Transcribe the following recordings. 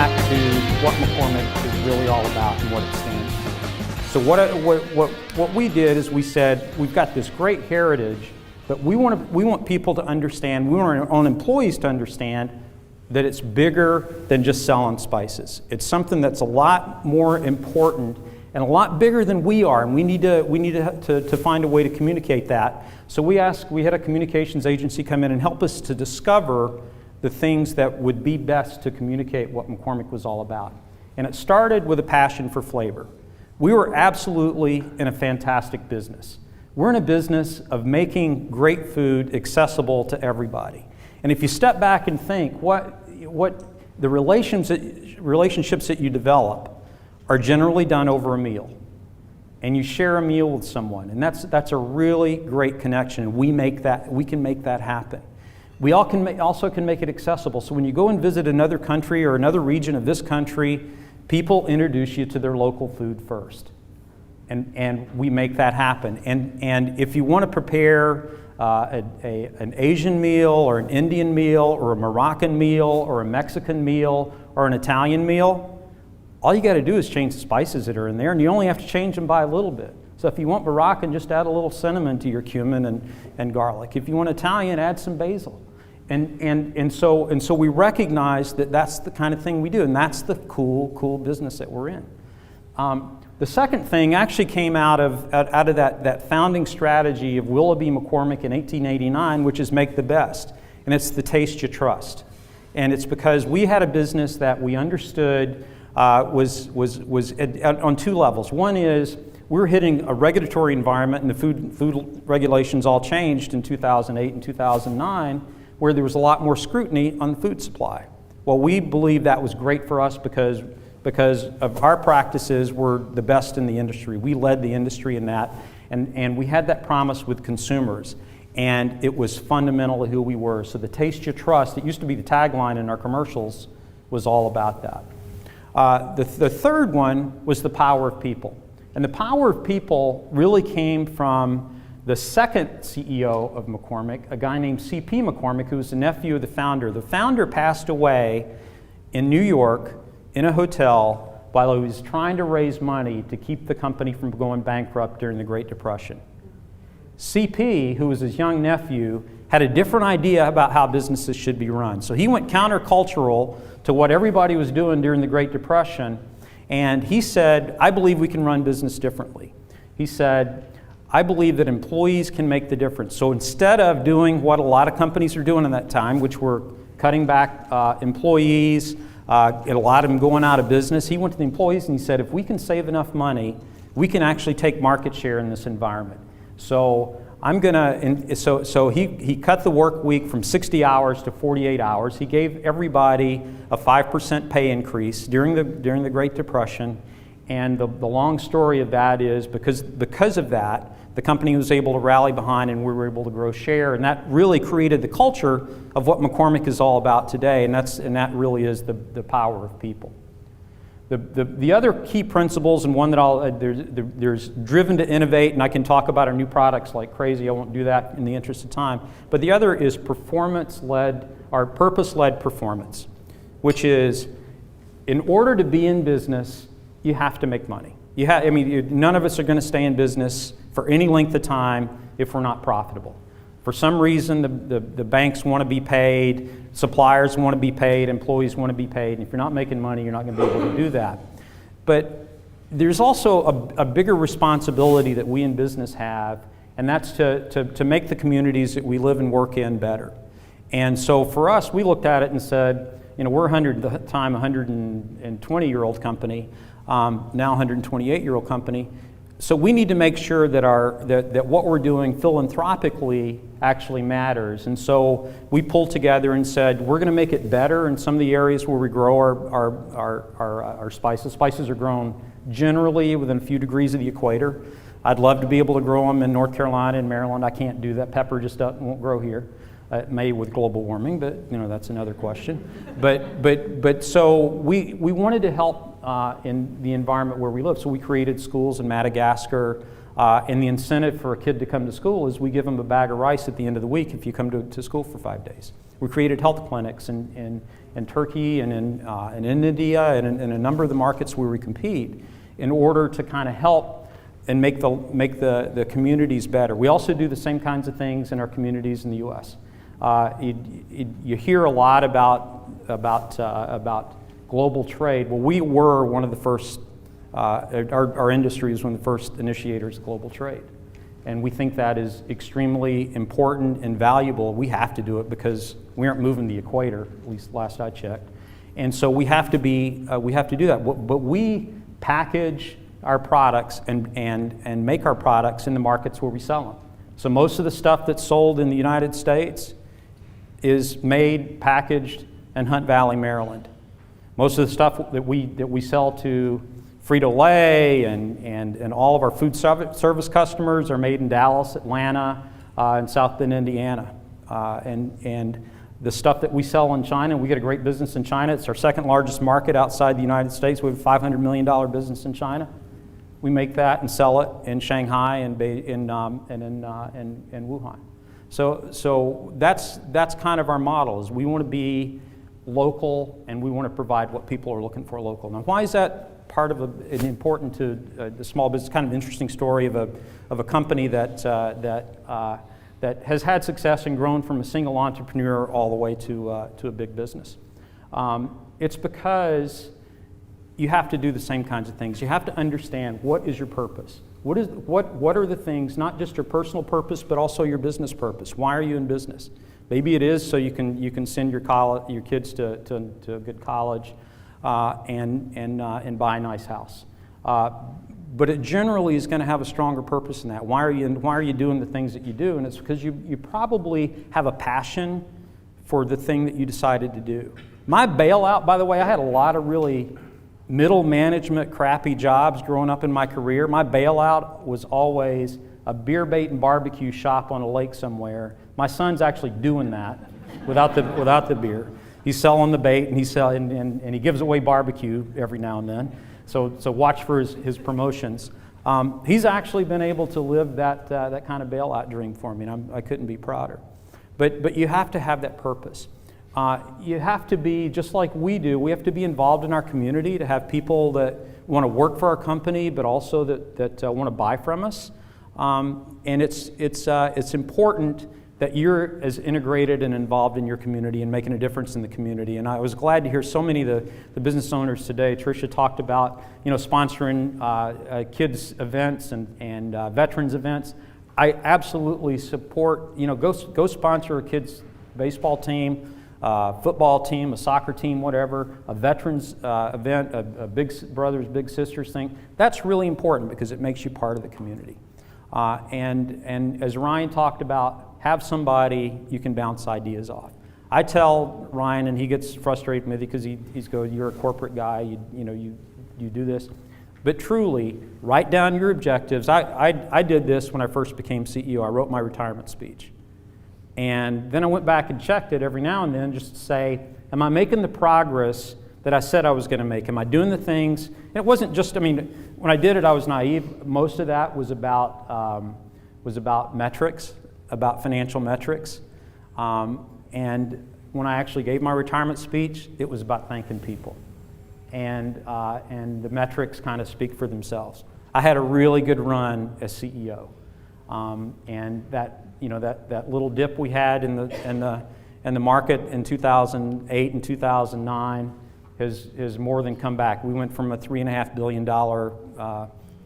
back to what McCormick is really all about and what it stands for. So what we did is we said, we've got this great heritage, but we want people to understand, we want our own employees to understand that it's bigger than just selling spices. It's something that's a lot more important and a lot bigger than we are, and we need to find a way to communicate that. So we had a communications agency come in and help us to discover the things that would be best to communicate what McCormick was all about. And it started with a passion for flavor. We were absolutely in a fantastic business. We're in a business of making great food accessible to everybody. And if you step back and think, what the relationships that you develop are generally done over a meal. And you share a meal with someone, and that's a really great connection, and we can make that happen. We also can make it accessible. So when you go and visit another country or another region of this country, people introduce you to their local food first. And we make that happen. And if you want to prepare an Asian meal or an Indian meal or a Moroccan meal or a Mexican meal or an Italian meal, all you got to do is change the spices that are in there, and you only have to change them by a little bit. So if you want Moroccan, just add a little cinnamon to your cumin and garlic. If you want Italian, add some basil. And so we recognize that that's the kind of thing we do, and that's the cool business that we're in. The second thing actually came out of that founding strategy of Willoughby McCormick in 1889, which is make the best, and it's the taste you trust. And it's because we had a business that we understood was on two levels. One is we're hitting a regulatory environment, and the food regulations all changed in 2008 and 2009, where there was a lot more scrutiny on the food supply. Well, we believe that was great for us because of our practices were the best in the industry. We led the industry in that, and we had that promise with consumers, and it was fundamental to who we were. So the taste you trust, it used to be the tagline in our commercials, was all about that. The third one was the power of people. And the power of people really came from the second CEO of McCormick, a guy named C.P. McCormick, who was the nephew of the founder. The founder passed away in New York in a hotel while he was trying to raise money to keep the company from going bankrupt during the Great Depression. C.P., who was his young nephew, had a different idea about how businesses should be run. So he went countercultural to what everybody was doing during the Great Depression, and he said, I believe we can run business differently. He said, I believe that employees can make the difference. So instead of doing what a lot of companies are doing in that time, which were cutting back employees, a lot of them going out of business, he went to the employees and he said, if we can save enough money, we can actually take market share in this environment. So he cut the work week from 60 hours to 48 hours. He gave everybody a 5% pay increase during the Great Depression. And the long story of that is because of that, the company was able to rally behind, and we were able to grow share, and that really created the culture of what McCormick is all about today, and that really is the power of people. The other key principles, and one that there's driven to innovate, and I can talk about our new products like crazy. I won't do that in the interest of time. But the other is performance-led, or purpose-led performance, which is in order to be in business, you have to make money. None of us are going to stay in business for any length of time if we're not profitable. For some reason, the banks want to be paid, suppliers want to be paid, employees want to be paid, and if you're not making money, you're not going to be able to do that. But there's also a bigger responsibility that we in business have, and that's to make the communities that we live and work in better. And so for us, we looked at it and said, we're at the time 120-year-old company, now 128-year-old company. So we need to make sure that what we're doing philanthropically actually matters. And so we pulled together and said, we're going to make it better in some of the areas where we grow our spices. Spices are grown generally within a few degrees of the equator. I'd love to be able to grow them in North Carolina and Maryland. I can't do that. Pepper just won't grow here. It may with global warming, but that's another question. But so we wanted to help in the environment where we live. So we created schools in Madagascar, and the incentive for a kid to come to school is we give them a bag of rice at the end of the week if you come to school for 5 days. We created health clinics in Turkey and in India and in a number of the markets where we compete in order to kind of help and make the communities better. We also do the same kinds of things in our communities in the U.S. You hear a lot about global trade. Well, we were one of the first, our industry is one of the first initiators of global trade. And we think that is extremely important and valuable. We have to do it because we aren't moving the equator, at least last I checked. And so we have to do that. But we package our products and make our products in the markets where we sell them. So most of the stuff that's sold in the United States is made, packaged in Hunt Valley, Maryland. Most of the stuff that we sell to Frito-Lay and all of our food service customers are made in Dallas, Atlanta, and South Bend, Indiana. And the stuff that we sell in China, we get a great business in China. It's our second largest market outside the United States. We have a $500 million business in China. We make that and sell it in Shanghai and in Wuhan. So that's kind of our model. Is we want to be local and we want to provide what people are looking for local. Now, why is that part of an important to the small business? Kind of interesting story of a company that has had success and grown from a single entrepreneur all the way to a big business. It's because you have to do the same kinds of things. You have to understand what is your purpose. What are the things, not just your personal purpose, but also your business purpose? Why are you in business? Maybe it is so you can send your kids to a good college and buy a nice house. But it generally is going to have a stronger purpose than that. Why are you doing the things that you do? And it's because you probably have a passion for the thing that you decided to do. My bailout, by the way, I had a lot of really middle management crappy jobs growing up in my career. My bailout was always a beer bait and barbecue shop on a lake somewhere. My son's actually doing that without the beer. He's selling the bait and and he gives away barbecue every now and then. So watch for his promotions. He's actually been able to live that kind of bailout dream for me, and I couldn't be prouder. But you have to have that purpose. You have to be, just like we do, we have to be involved in our community to have people that want to work for our company, but also that want to buy from us. And it's important that you're as integrated and involved in your community and making a difference in the community. And I was glad to hear so many of the business owners today. Tricia talked about sponsoring kids events and veterans events. I absolutely support, go sponsor a kids baseball team, football team, a soccer team, whatever, a veterans event, a big brothers, big sisters thing. That's really important because it makes you part of the community. And as Ryan talked about, have somebody you can bounce ideas off. I tell Ryan, and he gets frustrated with me because he's going, "You're a corporate guy, you do this." But truly, write down your objectives. I did this when I first became CEO. I wrote my retirement speech. And then I went back and checked it every now and then just to say, am I making the progress that I said I was going to make? Am I doing the things? And it wasn't just, when I did it, I was naive. Most of that was about metrics, about financial metrics. And when I actually gave my retirement speech, it was about thanking people. And the metrics kind of speak for themselves. I had a really good run as CEO. And that little dip we had in the market in 2008 and 2009 has more than come back. We went from a $3.5 billion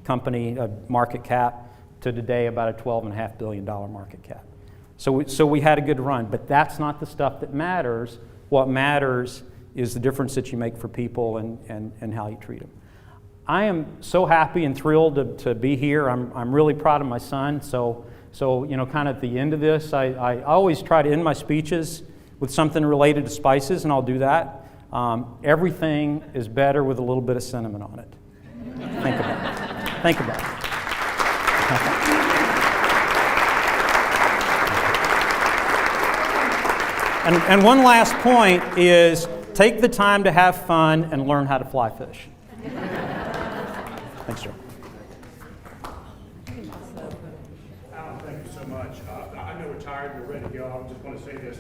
company, market cap, to today about a $12.5 billion market cap. So we had a good run, but that's not the stuff that matters. What matters is the difference that you make for people and how you treat them. I am so happy and thrilled to be here. I'm really proud of my son. So kind of at the end of this, I always try to end my speeches with something related to spices, and I'll do that. Everything is better with a little bit of cinnamon on it. Think about it. Think about it. And one last point is take the time to have fun and learn how to fly fish. Thanks, Joe. Alan, thank you so much. I know we're tired, we're ready to go. I just want to say this.